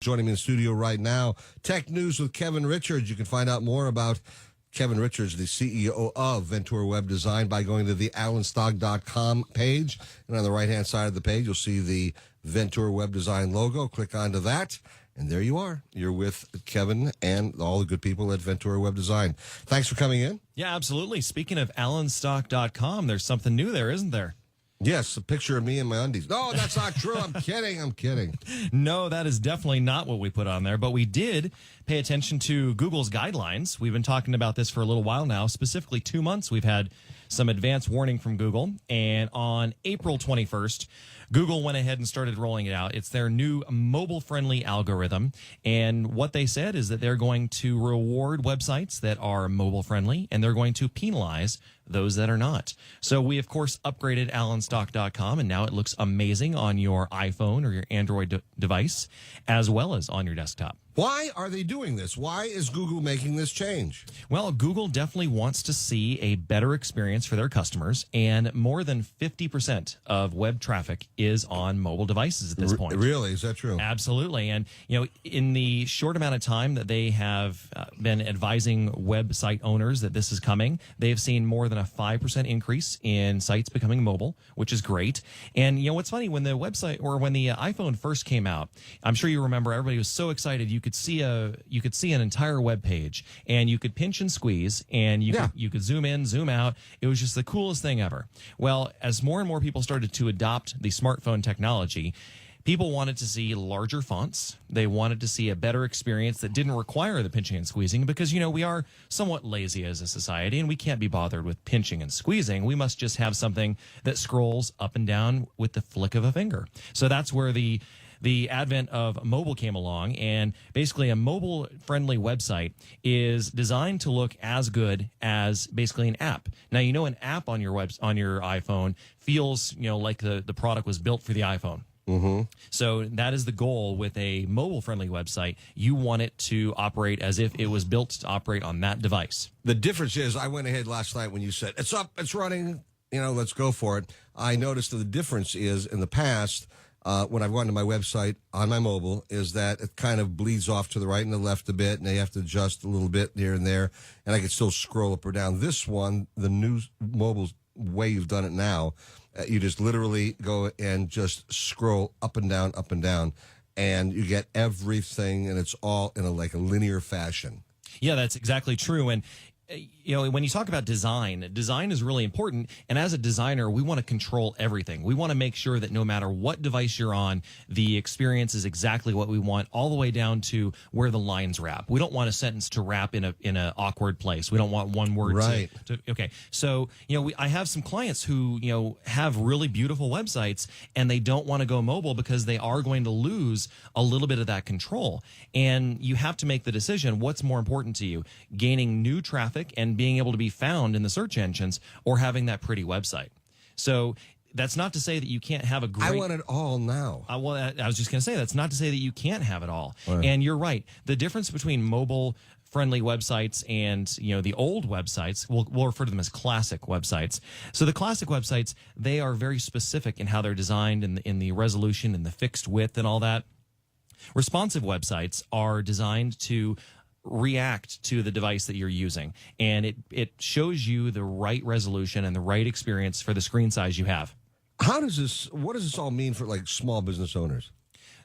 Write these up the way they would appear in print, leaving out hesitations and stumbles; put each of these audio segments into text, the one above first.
joining me in the studio right now. Tech News with Kevin Richards. You can find out more about Kevin Richards, the CEO of Ventura Web Design, by going to the alanstock.com page. And on the right-hand side of the page, you'll see the Ventura Web Design logo. Click onto that, and there you are. You're with Kevin and all the good people at Ventura Web Design. Thanks for coming in. Yeah, absolutely. Speaking of alanstock.com, there's something new there, isn't there? Yes, a picture of me in my undies. No, that's not true. I'm kidding. No, that is definitely not what we put on there, but we did pay attention to Google's guidelines. We've been talking about this for a little while now, specifically 2 months. We've had some advance warning from Google, and on April 21st, Google went ahead and started rolling it out. It's their new mobile-friendly algorithm, and what they said is that they're going to reward websites that are mobile-friendly, and they're going to penalize those that are not. So we, of course, upgraded alanstock.com, and now it looks amazing on your iPhone or your Android device, as well as on your desktop. Why are they doing this? Why is Google making this change? Well, Google definitely wants to see a better experience for their customers, and more than 50% of web traffic is on mobile devices at this point. Really? Is that true? Absolutely. And, in the short amount of time that they have been advising website owners that this is coming, they've seen more than a 5% increase in sites becoming mobile, which is great. And, what's funny, when the website or when the iPhone first came out, I'm sure you remember everybody was so excited. You could see an entire web page, and you could pinch and squeeze, and you could zoom in, zoom out. It was just the coolest thing ever. Well, as more and more people started to adopt the smartphone technology, people wanted to see larger fonts. They wanted to see a better experience that didn't require the pinching and squeezing because, we are somewhat lazy as a society, and we can't be bothered with pinching and squeezing. We must just have something that scrolls up and down with the flick of a finger. So that's where the advent of mobile came along, and basically a mobile-friendly website is designed to look as good as basically an app. Now, an app on your iPhone feels, like the product was built for the iPhone. Mm-hmm. So that is the goal with a mobile-friendly website. You want it to operate as if it was built to operate on that device. The difference is, I went ahead last night when you said, it's up, it's running, let's go for it. I noticed that the difference is, in the past, when I've gone to my website on my mobile, is that it kind of bleeds off to the right and the left a bit, and they have to adjust a little bit here and there, and I can still scroll up or down. This one, the new mobile way you've done it now, you just literally go and just scroll up and down, and you get everything, and it's all in a linear fashion. Yeah, that's exactly true. And when you talk about design is really important. And as a designer, we want to control everything. We want to make sure that no matter what device you're on, the experience is exactly what we want, all the way down to where the lines wrap. We don't want a sentence to wrap in a awkward place. We don't want one word right. Okay. So, I have some clients who, have really beautiful websites, and they don't want to go mobile because they are going to lose a little bit of that control. And you have to make the decision, what's more important to you, gaining new traffic and being able to be found in the search engines, or having that pretty website. So that's not to say that you can't have a great... I want it all now. I was just going to say, that's not to say that you can't have it all. Right. And you're right. The difference between mobile-friendly websites and, the old websites, we'll refer to them as classic websites. So the classic websites, they are very specific in how they're designed, in the resolution and the fixed width and all that. Responsive websites are designed to react to the device that you're using, and it shows you the right resolution and the right experience for the screen size you have. What does this all mean for small business owners?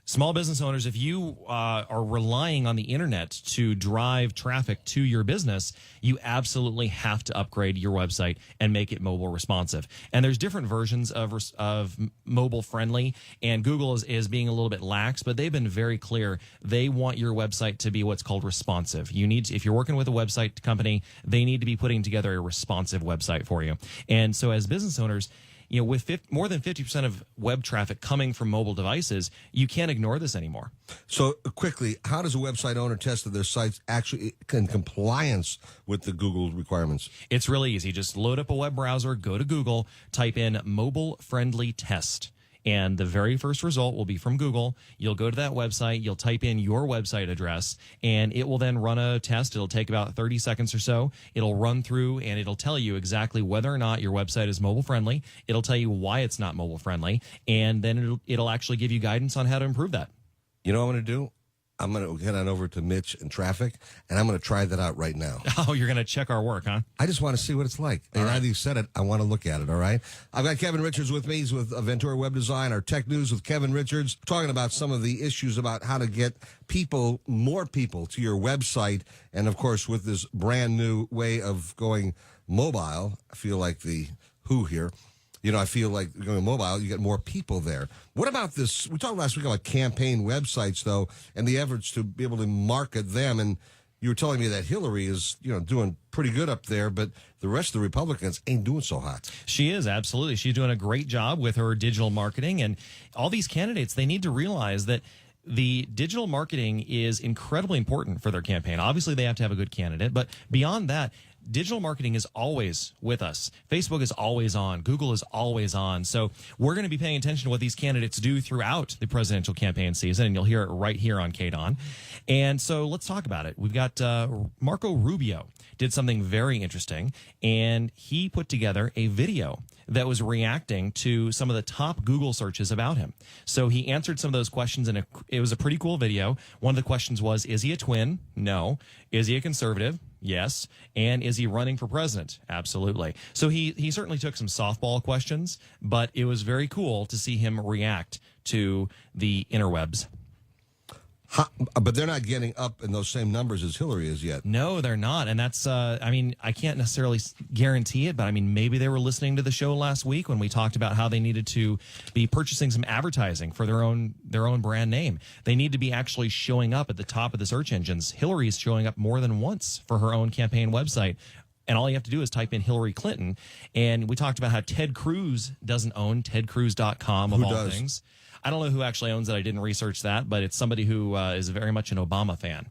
Small business owners, if you are relying on the internet to drive traffic to your business, you absolutely have to upgrade your website and make it mobile responsive. And there's different versions of mobile friendly, and Google is being a little bit lax, but they've been very clear. They want your website to be what's called responsive. If you're working with a website company, they need to be putting together a responsive website for you. And so as business owners, with more than 50% of web traffic coming from mobile devices, you can't ignore this anymore. So quickly, how does a website owner test that their site's actually in compliance with the Google requirements? It's really easy. Just load up a web browser, go to Google, type in mobile friendly test. And the very first result will be from Google. You'll go to that website, you'll type in your website address, and it will then run a test. It'll take about 30 seconds or so. It'll run through, and it'll tell you exactly whether or not your website is mobile friendly. It'll tell you why it's not mobile friendly, and then it'll actually give you guidance on how to improve that. You know what I'm going to do? I'm going to head on over to Mitch and Traffic, and I'm going to try that out right now. Oh, you're going to check our work, huh? I just want to see what it's like. And now that you said it, I want to look at it, all right? I've got Kevin Richards with me. He's with Ventura Web Design, our tech news with Kevin Richards, talking about some of the issues about how to get more people to your website. And, of course, with this brand new way of going mobile, I feel like the Who here. You know, I feel like going mobile, you get more people there. What about this? We talked last week about campaign websites, though, and the efforts to be able to market them. And you were telling me that Hillary is, doing pretty good up there, but the rest of the Republicans ain't doing so hot. She is, absolutely. She's doing a great job with her digital marketing. And all these candidates, they need to realize that the digital marketing is incredibly important for their campaign. Obviously, they have to have a good candidate, but beyond that, digital marketing is always with us. Facebook is always on. Google is always on. So we're going to be paying attention to what these candidates do throughout the presidential campaign season, and you'll hear it right here on KDON. And so let's talk about it. We've got Marco Rubio did something very interesting, and he put together a video that was reacting to some of the top Google searches about him. So he answered some of those questions, and it was a pretty cool video. One of the questions was, is he a twin? No. Is he a conservative? Yes. And is he running for president? Absolutely. So he certainly took some softball questions, but it was very cool to see him react to the interwebs. But they're not getting up in those same numbers as Hillary is yet. No, they're not. And that's, I can't necessarily guarantee it, but maybe they were listening to the show last week when we talked about how they needed to be purchasing some advertising for their own brand name. They need to be actually showing up at the top of the search engines. Hillary is showing up more than once for her own campaign website. And all you have to do is type in Hillary Clinton. And we talked about how Ted Cruz doesn't own tedcruz.com of all things. I don't know who actually owns it. I didn't research that, but it's somebody who is very much an Obama fan.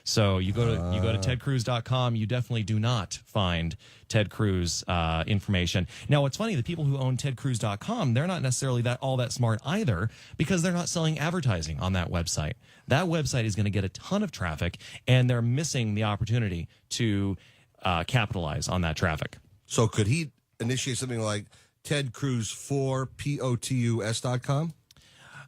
So you go to tedcruz.com, you definitely do not find Ted Cruz information. Now, what's funny, the people who own tedcruz.com, they're not necessarily all that smart either, because they're not selling advertising on that website. That website is going to get a ton of traffic, and they're missing the opportunity to capitalize on that traffic. So could he initiate something like tedcruz4potus.com?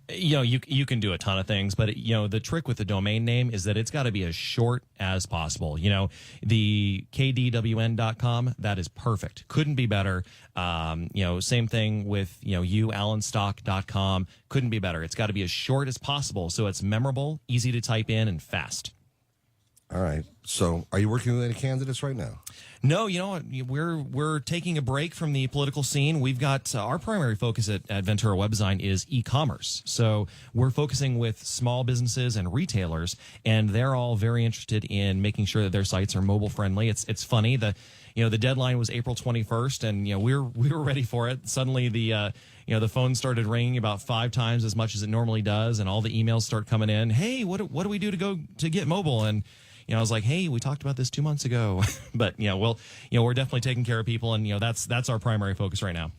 You can do a ton of things, but the trick with the domain name is that it's got to be as short as possible. The kdwn.com, that is perfect. Couldn't be better. Same thing with allenstock.com. Couldn't be better. It's got to be as short as possible so it's memorable, easy to type in, and fast. All right. So are you working with any candidates right now? No, we're taking a break from the political scene. We've got our primary focus at Ventura Web Design is e-commerce. So we're focusing with small businesses and retailers, and they're all very interested in making sure that their sites are mobile friendly. It's funny, the deadline was April 21st, and we were ready for it. Suddenly the phone started ringing about 5 times as much as it normally does, and all the emails start coming in. Hey, what do we do to get mobile? And I was like, hey, we talked about this 2 months ago. But, we're definitely taking care of people, and, that's our primary focus right now.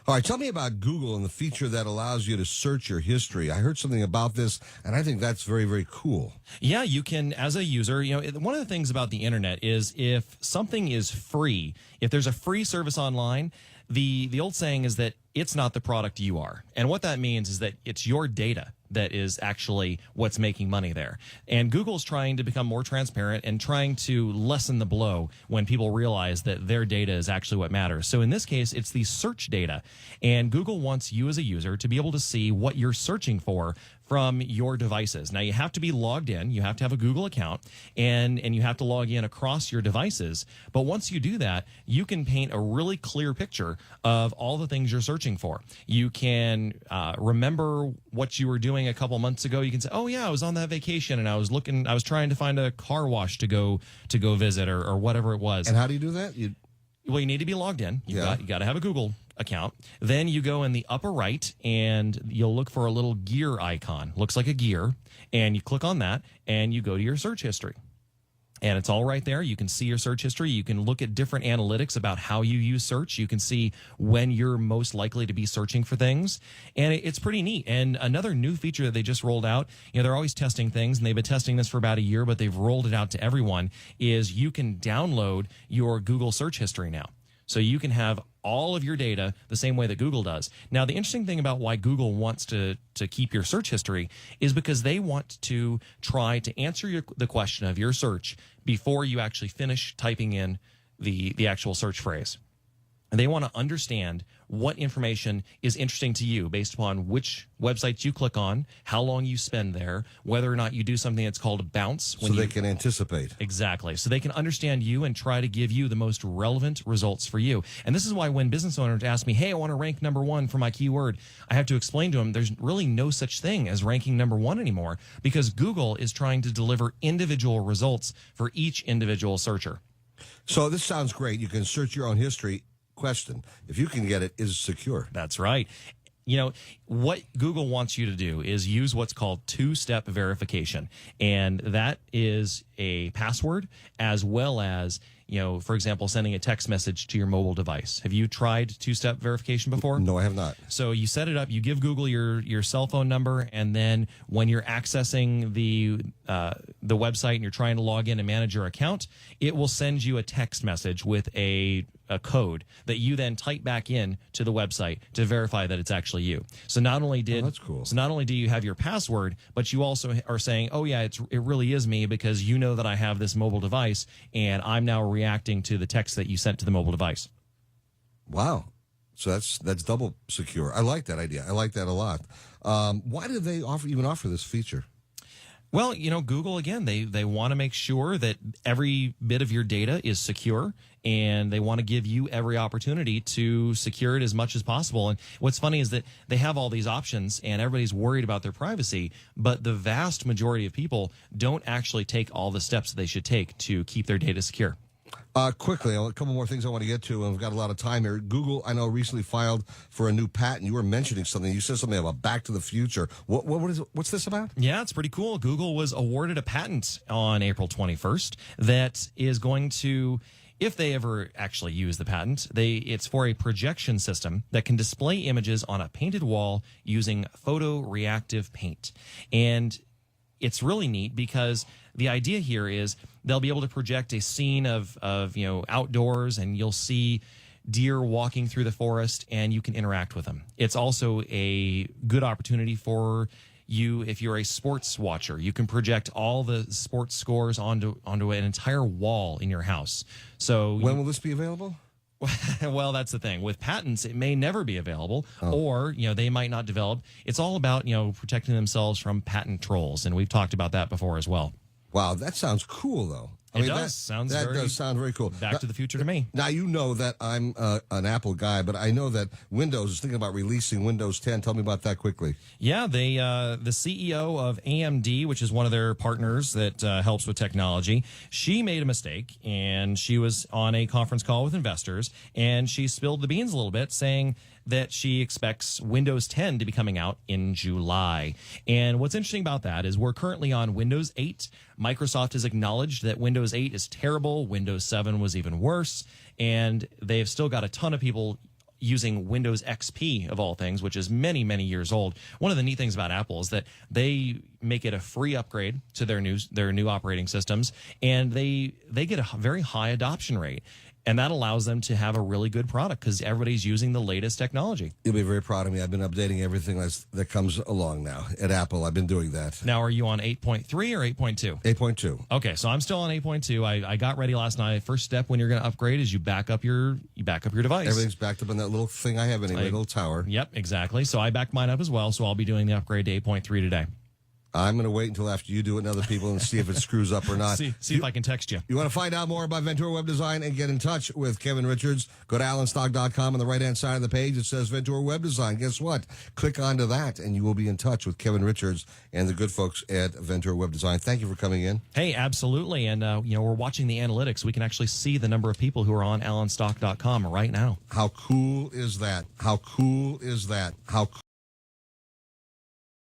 All right, tell me about Google and the feature that allows you to search your history. I heard something about this, and I think that's very, very cool. Yeah, you can, as a user, one of the things about the internet is if something is free, if there's a free service online, the old saying is that it's not the product you are. And what that means is that it's your data that is actually what's making money there. And Google's trying to become more transparent and trying to lessen the blow when people realize that their data is actually what matters. So in this case, it's the search data. And Google wants you as a user to be able to see what you're searching for from your devices. Now, you have to be logged in. You have to have a Google account, and you have to log in across your devices. But once you do that, you can paint a really clear picture of all the things you're searching for. You can remember what you were doing a couple months ago. You can say, oh, yeah, I was on that vacation, and I was trying to find a car wash to go visit or whatever it was. And how do you do that? You need to be logged in. You got to have a Google account. Then you go in the upper right and you'll look for a little gear icon. Looks like a gear. And you click on that and you go to your search history. And it's all right there. You can see your search history. You can look at different analytics about how you use search. You can see when you're most likely to be searching for things. And it's pretty neat. And another new feature that they just rolled out, they're always testing things, and they've been testing this for about a year, but they've rolled it out to everyone, is you can download your Google search history now. So you can have all of your data the same way that Google does. Now, the interesting thing about why Google wants to keep your search history is because they want to try to answer the question of your search before you actually finish typing in the actual search phrase. And they want to understand what information is interesting to you based upon which websites you click on, how long you spend there, whether or not you do something that's called a bounce. So they can anticipate. Exactly. So they can understand you and try to give you the most relevant results for you. And this is why when business owners ask me, hey, I want to rank number one for my keyword, I have to explain to them there's really no such thing as ranking number one anymore, because Google is trying to deliver individual results for each individual searcher. So this sounds great. You can search your own history. Question, if you can get it, is secure. That's right. You know, what Google wants you to do is use what's called two-step verification. And that is a password as well as, you know, for example, sending a text message to your mobile device. Have you tried two-step verification before? No, I have not. So you set it up, you give Google your cell phone number, and then when you're accessing the website and you're trying to log in and manage your account, it will send you a text message with a code that you then type back in to the website to verify that it's actually you. So not only that's cool. So not only do you have your password, but you also are saying, oh yeah, it really is me, because you know that I have this mobile device and I'm now reacting to the text that you sent to the mobile device. Wow. So that's double secure. I like that idea. I like that a lot. Why do they even offer this feature? Well, you know, Google, again, they want to make sure that every bit of your data is secure, and they want to give you every opportunity to secure it as much as possible. And what's funny is that they have all these options and everybody's worried about their privacy, but the vast majority of people don't actually take all the steps that they should take to keep their data secure. Quickly, a couple more things I want to get to, and we've got a lot of time here. Google, I know, recently filed for a new patent. You were mentioning something. You said something about Back to the Future. What's this about? Yeah, it's pretty cool. Google was awarded a patent on April 21st that is going to, if they ever actually use the patent, it's for a projection system that can display images on a painted wall using photoreactive paint. And it's really neat because the idea here is they'll be able to project a scene of you know, outdoors, and you'll see deer walking through the forest and you can interact with them. It's also a good opportunity for you if you're a sports watcher. You can project all the sports scores onto an entire wall in your house. So when will this be available? Well, that's the thing. With patents, it may never be available, or, you know, they might not develop. It's all about, you know, protecting themselves from patent trolls, and we've talked about that before as well. Wow, that sounds cool, though. It does sound very cool. Back to the Future to me. Now, you know that I'm an Apple guy, but I know that Windows is thinking about releasing Windows 10. Tell me about that quickly. Yeah, the CEO of AMD, which is one of their partners that helps with technology, she made a mistake, and she was on a conference call with investors, and she spilled the beans a little bit, saying that she expects Windows 10 to be coming out in July. And what's interesting about that is we're currently on Windows 8. Microsoft has acknowledged that Windows 8 is terrible. Windows 7 was even worse. And they've still got a ton of people using Windows XP, of all things, which is many, many years old. One of the neat things about Apple is that they make it a free upgrade to their new operating systems, and they get a very high adoption rate. And that allows them to have a really good product because everybody's using the latest technology. You'll be very proud of me. I've been updating everything that comes along now at Apple. I've been doing that. Now, are you on 8.3 or 8.2? 8.2. Okay, so I'm still on 8.2. I got ready last night. First step when you're going to upgrade is you back up your device. Everything's backed up in that little thing I have anyway, little tower. Yep, exactly. So I backed mine up as well. So I'll be doing the upgrade to 8.3 today. I'm going to wait until after you do it and other people and see if it screws up or not. See if I can text you. You want to find out more about Ventura Web Design and get in touch with Kevin Richards? Go to allenstock.com. On the right-hand side of the page, it says Ventura Web Design. Guess what? Click onto that, and you will be in touch with Kevin Richards and the good folks at Ventura Web Design. Thank you for coming in. Hey, absolutely. And, you know, we're watching the analytics. We can actually see the number of people who are on allenstock.com right now. How cool is that? How cool is that? How cool.